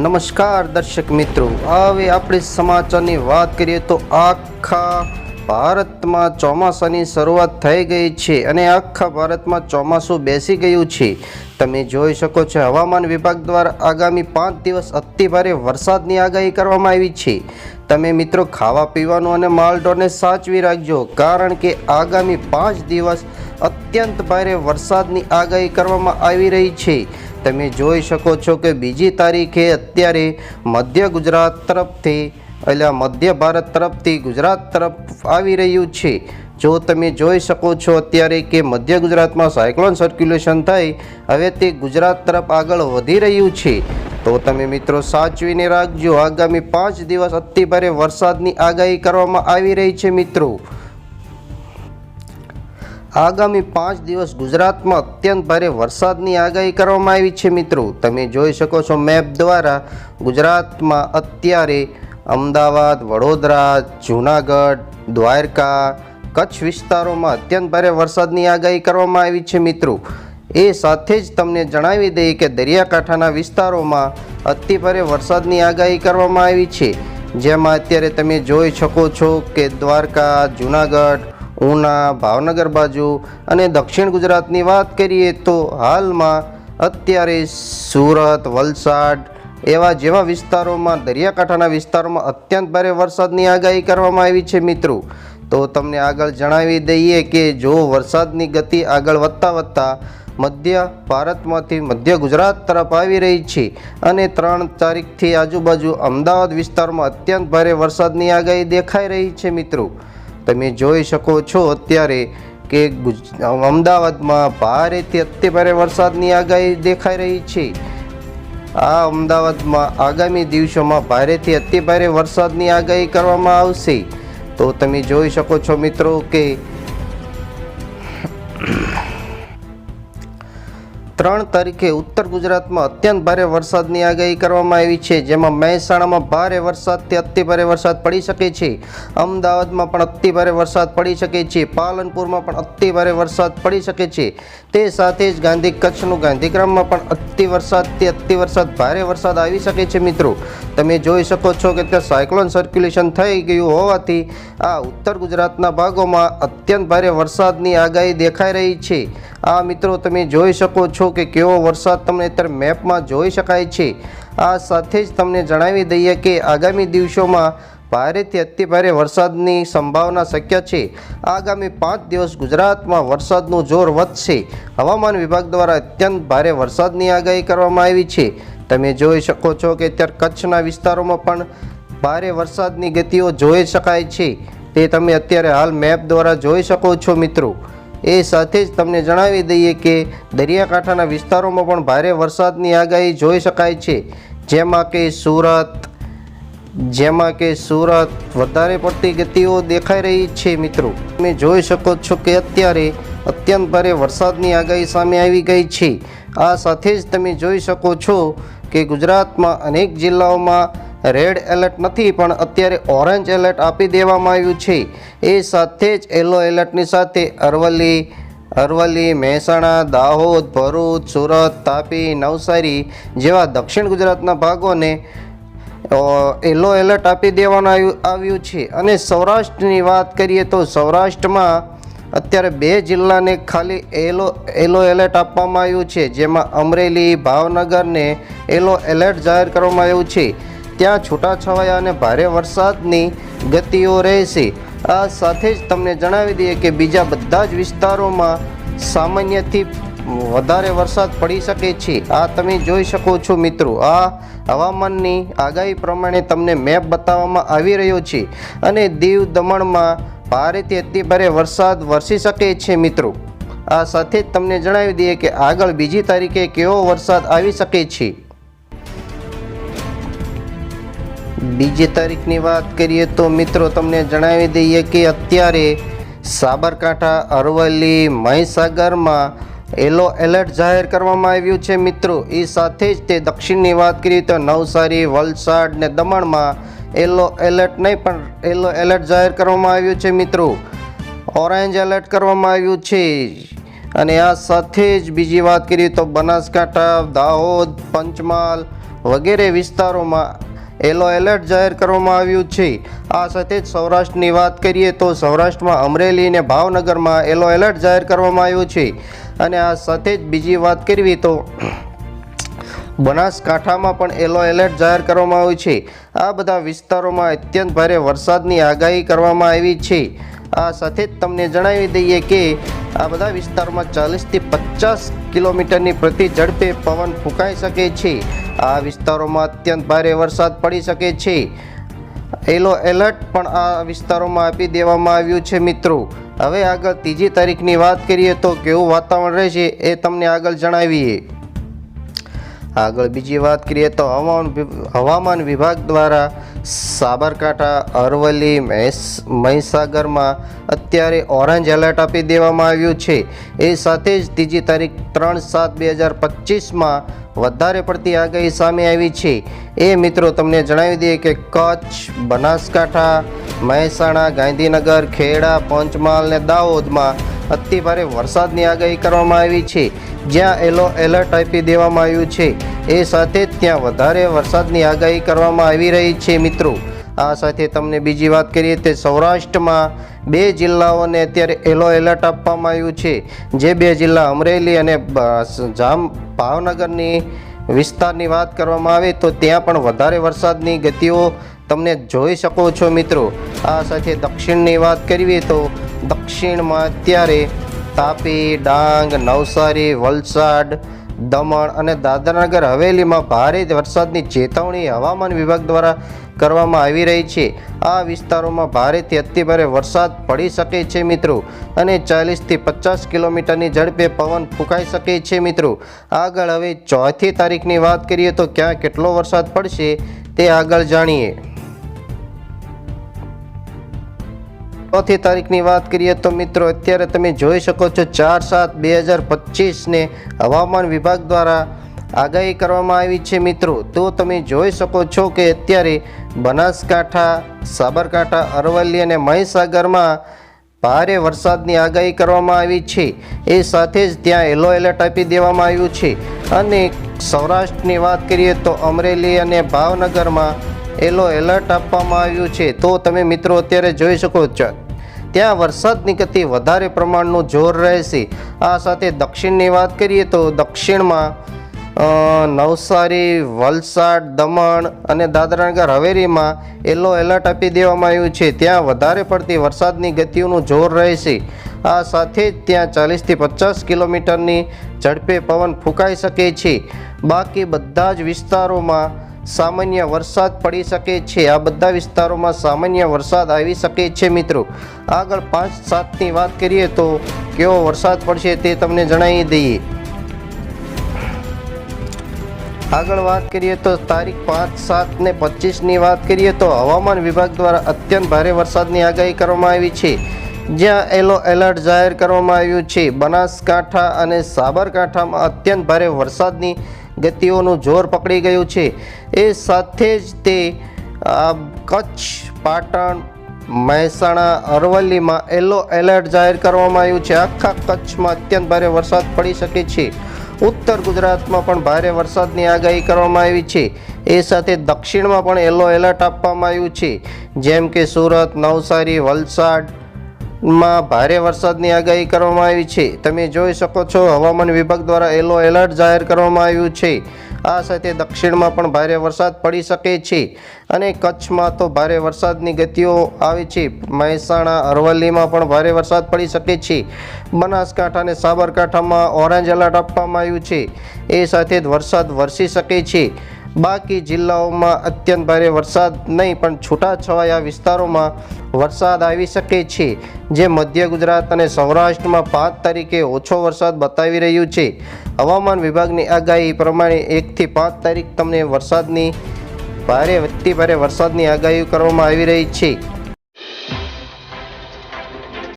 નમસ્કાર દર્શક મિત્રો, હવે આપણે સમાચારની વાત કરીએ તો આખા ભારતમાં ચોમાસાની શરૂઆત થઈ ગઈ છે અને આખા ભારતમાં ચોમાસું બેસી ગયું છે. તમે જોઈ શકો છો, હવામાન વિભાગ દ્વારા આગામી 5 દિવસ અતિભારે વરસાદની આગાહી કરવામાં આવી છે. તમે મિત્રો ખાવા પીવાનું અને માલઢોરને સાચવી રાખજો, કારણ કે આગામી 5 દિવસ અત્યંત ભારે વરસાદની આગાહી કરવામાં આવી રહી છે. તમે જોઈ શકો છો કે 2 તારીખે અત્યારે મધ્ય ગુજરાત તરફથી મધ્ય ભારત તરફથી ગુજરાત તરફ આવી રહ્યું છે. જો તમે જોઈ શકો છો અત્યારે કે મધ્ય ગુજરાતમાં સાયક્લોન સર્ક્યુલેશન થઈ હવે તે ગુજરાત તરફ આગળ વધી રહ્યું છે. તો તમે મિત્રો સાચવીને રાખજો, આગામી 5 દિવસ અતિભારે વરસાદની આગાહી કરવામાં આવી રહી છે. મિત્રો, આગામી 5 દિવસ ગુજરાતમાં અત્યંત ભારે વરસાદની આગાહી કરવામાં આવી છે. મિત્રો, તમે જોઈ શકો છો મેપ દ્વારા ગુજરાતમાં અત્યારે અમદાવાદ, વડોદરા, જૂનાગઢ, દ્વારકા, કચ્છ વિસ્તારોમાં અત્યંત ભારે વરસાદની આગાહી કરવામાં આવી છે. મિત્રો, એ સાથે જ તમને જણાવી દઈએ કે દરિયાકાંઠાના વિસ્તારોમાં અતિભારે વરસાદની આગાહી કરવામાં આવી છે, જેમાં અત્યારે તમે જોઈ શકો છો કે દ્વારકા, જૂનાગઢ, ઉના, ભાવનગર બાજુ અને દક્ષિણ ગુજરાતની વાત કરીએ તો હાલમાં અત્યારે સુરત, વલસાડ જેવા વિસ્તારોમાં દરિયાકાંઠાના વિસ્તારોમાં અત્યંત ભારે વરસાદની આગાહી કરવામાં આવી છે. મિત્રો, તો તમને આગળ જણાવી દઈએ કે જો વરસાદની ગતિ આગળ વધતા મધ્ય ભારતમાંથી મધ્ય ગુજરાત તરફ આવી રહી છે અને 3 તારીખથી આજુબાજુ અમદાવાદ વિસ્તારમાં અત્યંત ભારે વરસાદની આગાહી દેખાઈ રહી છે. મિત્રો, તમે જોઈ શકો છો અત્યારે કે અમદાવાદમાં ભારેથી અતિભારે વરસાદની આગાહી દેખાઈ રહી છે. આ અમદાવાદમાં આગામી દિવસોમાં ભારેથી અતિભારે વરસાદની આગાહી કરવામાં આવશે. તો તમે જોઈ શકો છો મિત્રો કે 3 તારીખે ઉત્તર ગુજરાતમાં અત્યંત ભારે વરસાદની આગાહી કરવામાં આવી છે, જેમાં મહેસાણામાં ભારે વરસાદથી અતિભારે વરસાદ પડી શકે છે, અમદાવાદમાં પણ અતિભારે વરસાદ પડી શકે છે, પાલનપુરમાં પણ અતિભારે વરસાદ પડી શકે છે. તે સાથે જ કચ્છનું ગાંધીગ્રામમાં પણ અતિવરસાદ ભારે વરસાદ આવી શકે છે. મિત્રો, તમે જોઈ શકો છો કે ત્યાં સાયક્લોન સર્ક્યુલેશન થઈ ગયું હોવાથી આ ઉત્તર ગુજરાતના ભાગોમાં અત્યંત ભારે વરસાદની આગાહી દેખાઈ રહી છે. આ મિત્રો તમે જોઈ શકો છો કે કેવો વરસાદ તમને અત્યારે મેપમાં જોઈ શકાય છે. આ સાથે જ તમને જણાવી દઈએ કે આગામી દિવસોમાં ભારેથી અતિભારે વરસાદની સંભાવના શક્ય છે. આગામી 5 દિવસ ગુજરાતમાં વરસાદનું જોર વધશે. હવામાન વિભાગ દ્વારા અત્યંત ભારે વરસાદની આગાહી કરવામાં આવી છે. તમે જોઈ શકો છો કે અત્યારે કચ્છના વિસ્તારોમાં પણ ભારે વરસાદની ગતિઓ જોઈ શકાય છે. તે તમે અત્યારે હાલ મેપ દ્વારા જોઈ શકો છો. મિત્રો, એ સાથે જ તમને જણાવી દઈએ કે દરિયાકાંઠાના વિસ્તારોમાં પણ ભારે વરસાદની આગાહી જોઈ શકાય છે, જેમાં કે સુરત વધારે પડતી ગતિઓ દેખાઈ રહી છે. મિત્રો, તમે જોઈ શકો છો કે અત્યારે અત્યંત ભારે વરસાદની આગાહી સામે આવી ગઈ છે. આ સાથે જ તમે જોઈ શકો છો કે ગુજરાતમાં અનેક જિલ્લાઓમાં રેડ એલર્ટ નથી પણ અત્યારે ઓરેન્જ એલર્ટ આપી દેવામાં આવ્યું છે. એ સાથે જ યલો એલર્ટની સાથે અરવલ્લી, મહેસાણા, દાહોદ, ભરૂચ, સુરત, તાપી, નવસારી જેવા દક્ષિણ ગુજરાતના ભાગોને યલો એલર્ટ આપી દેવામાં આવ્યું છે. અને સૌરાષ્ટ્રની વાત કરીએ તો સૌરાષ્ટ્રમાં અત્યારે 2 જિલ્લાને ખાલી યલો એલર્ટ આપવામાં આવ્યું છે, જેમાં અમરેલી, ભાવનગરને યલો એલર્ટ જાહેર કરવામાં આવ્યું છે. ત્યાં છૂટાછવાયા અને ભારે વરસાદની ગતિઓ રહેશે. આ સાથે જ તમને જણાવી દઈએ કે બીજા બધા જ વિસ્તારોમાં સામાન્યથી વધારે વરસાદ પડી શકે છે. આ તમે જોઈ શકો છો. મિત્રો, આ હવામાનની આગાહી પ્રમાણે તમને મેપ બતાવવામાં આવી રહ્યો છે અને દીવ, દમણમાં ભારેથી અતિભારે વરસાદ વરસી શકે છે. મિત્રો, આ સાથે જ તમને જણાવી દઈએ કે આગળ 2 તારીખે કેવો વરસાદ આવી શકે છે. 2 તારીખની વાત કરીએ તો મિત્રો તમને જણાવી દઈએ કે અત્યારે સાબરકાંઠા, અરવલ્લી, મહીસાગરમાં યલો એલર્ટ જાહેર કરવામાં આવ્યું છે. મિત્રો, એ સાથે જ તે દક્ષિણની વાત કરીએ તો નવસારી, વલસાડ ને દમણમાં યલો એલર્ટ નહીં પણ યલો એલર્ટ જાહેર કરવામાં આવ્યું છે. મિત્રો, ઓરેન્જ એલર્ટ કરવામાં આવ્યું છે. અને આ સાથે જ બીજી વાત કરીએ તો બનાસકાંઠા, દાહોદ, પંચમહાલ વગેરે વિસ્તારોમાં યલો એલર્ટ જાહેર કરવામાં આવ્યું છે। આ સાથે જ સૌરાષ્ટ્રની વાત કરીએ તો સૌરાષ્ટ્રમાં અમરેલી અને ભાવનગરમાં યલો એલર્ટ જાહેર કરવામાં આવ્યું છે। અને આ સાથે જ બીજી વાત કરવી તો બનાસકાંઠામાં પણ યલો એલર્ટ જાહેર કરવામાં આવ્યું છે। આ બધા વિસ્તારોમાં અત્યંત ભારે વરસાદની આગાહી કરવામાં આવી છે। આ સાથે જ તમને જણાવી દઈએ કે આ બધા વિસ્તારોમાં 40થી 50 કિલોમીટરની પ્રતિ ઝડપે પવન ફૂંકાઈ શકે છે। આ વિસ્તારોમાં અત્યંત ભારે વરસાદ પડી શકે છે। યલો એલર્ટ પણ આ વિસ્તારોમાં આપી દેવામાં આવ્યું છે મિત્રો। હવે આગળ 3જી તારીખની વાત કરીએ તો કેવું વાતાવરણ રહેશે એ તમને આગળ જણાવીએ। આગળ બીજી વાત કરીએ તો હવામાન વિભાગ દ્વારા સાબરકાંઠા, અરવલ્લી, મહીસાગરમાં અત્યારે ઓરેન્જ એલર્ટ આપી દેવામાં આવ્યું છે। એ સાથે જ 3જી તારીખ 3/7/2025માં વધારે પડતી આગાહી સામે આવી છે। એ મિત્રો તમને જણાવી દઈએ કે કચ્છ, બનાસકાંઠા, મહેસાણા, ગાંધીનગર, ખેડા, પંચમહાલ અને દાહોદમાં અતિ ભારે વરસાદની આગાહી કરવામાં આવી છે, જ્યાં યલો એલર્ટ આપી દેવામાં આવ્યું છે। એ સાથે જ ત્યાં વધારે વરસાદની આગાહી કરવામાં આવી રહી છે મિત્રો। આ સાથે તમને બીજી વાત કરીએ તો સૌરાષ્ટ્રમાં 2 જિલ્લાઓને અત્યારે યલો એલર્ટ આપવામાં આવ્યું છે। જે 2 જિલ્લા અમરેલી અને ભાવનગરની વિસ્તારની વાત કરવામાં આવે તો ત્યાં પણ વધારે વરસાદની ગતિઓ તમને જોઈ શકો છો મિત્રો। આ સાથે દક્ષિણની વાત કરવી તો દક્ષિણમાં અત્યારે તાપી, ડાંગ, નવસારી, વલસાડ, દમણ અને દાદરાનગર હવેલીમાં ભારે વરસાદની ચેતવણી હવામાન વિભાગ દ્વારા કરવામાં આવી રહી છે। આ વિસ્તારોમાં ભારેથી અતિભારે વરસાદ પડી શકે છે મિત્રો અને 40થી 50 કિલોમીટરની ઝડપે પવન ફૂંકાઈ શકે છે મિત્રો। આગળ હવે 4થી તારીખની વાત કરીએ તો ક્યાં કેટલો વરસાદ પડશે તે આગળ જાણીએ। 4થી તારીખની વાત કરીએ તો મિત્રો અત્યારે તમે જોઈ શકો છો 4/7/2025ને હવામાન વિભાગ દ્વારા આગાહી કરવામાં આવી છે મિત્રો। તો તમે જોઈ શકો છો કે અત્યારે બનાસકાંઠા, સાબરકાંઠા, અરવલ્લી અને મહીસાગરમાં ભારે વરસાદની આગાહી કરવામાં આવી છે। એ સાથે જ ત્યાં યલો એલર્ટ આપી દેવામાં આવ્યું છે। અને સૌરાષ્ટ્રની વાત કરીએ તો અમરેલી અને ભાવનગરમાં યલો એલર્ટ આપવામાં આવ્યું છે। તો તમે મિત્રો અત્યારે જોઈ શકો છો ત્યાં વરસાદની ગતિ વધારે પ્રમાણનું જોર રહેશે। આ સાથે દક્ષિણની વાત કરીએ તો દક્ષિણમાં નવસારી, વલસાડ, દમણ અને દાદરાનગર હવેલીમાં યલો એલર્ટ આપી દેવામાં આવ્યું છે। ત્યાં વધારે પડતી વરસાદની ગતિઓનું જોર રહેશે। આ સાથે જ ત્યાં 40થી 50 કિલોમીટરની ઝડપે પવન ફૂંકાઈ શકે છે। બાકી બધા જ વિસ્તારોમાં સામાન્ય વરસાદ પડી શકે છે। આ બધા વિસ્તારોમાં સામાન્ય વરસાદ આવી શકે છે મિત્રો। આગળ 5-7ની વાત કરીએ તો કેવો વરસાદ પડશે તે તમને જણાવી દઈએ। આગળ વાત કરીએ તો તારીખ 5, 7 ને 25ની વાત કરીએ તો હવામાન વિભાગ દ્વારા અત્યંત ભારે વરસાદની આગાહી કરવામાં આવી છે, જ્યાં યલો એલર્ટ જાહેર કરવામાં આવ્યું છે। બનાસકાંઠા અને સાબરકાંઠામાં અત્યંત ભારે વરસાદની ગતિઓનું જોર પકડી ગયું છે। એ સાથે જ તે કચ્છ, પાટણ, મહેસાણા, અરવલ્લીમાં યલો એલર્ટ જાહેર કરવામાં આવ્યું છે। આખા કચ્છમાં અત્યંત ભારે વરસાદ પડી શકે છે। ઉત્તર ગુજરાતમાં પણ ભારે વરસાદની આગાહી કરવામાં આવી છે। એ સાથે દક્ષિણમાં પણ યલો એલર્ટ આપવામાં આવ્યું છે, જેમ કે સુરત, નવસારી, વલસાડમાં ભારે વરસાદની આગાહી કરવામાં આવી છે। તમે જોઈ શકો છો હવામાન વિભાગ દ્વારા યલો એલર્ટ જાહેર કરવામાં આવ્યું છે। આ સાથે દક્ષિણમાં પણ ભારે વરસાદ પડી શકે છે અને કચ્છમાં તો ભારે વરસાદની ગતિઓ આવે છે। મહેસાણા, અરવલ્લીમાં પણ ભારે વરસાદ પડી શકે છે। બનાસકાંઠા અને સાબરકાંઠામાં ઓરેન્જ એલર્ટ આપવામાં આવ્યું છે। એ સાથે જ વરસાદ વરસી શકે છે। બાકી જિલ્લાઓમાં અત્યંત ભારે વરસાદ નહીં પણ છૂટાછવાયા વિસ્તારોમાં વરસાદ આવી શકે છે, જે મધ્ય ગુજરાત અને સૌરાષ્ટ્રમાં 5 તારીખે ઓછો વરસાદ બતાવી રહ્યું છે। હવામાન વિભાગની આગાહી પ્રમાણે 1 થી 5 તારીખ તમને વરસાદની ભારે વત્તી ભારે વરસાદની આગાહી કરવામાં આવી રહી છે।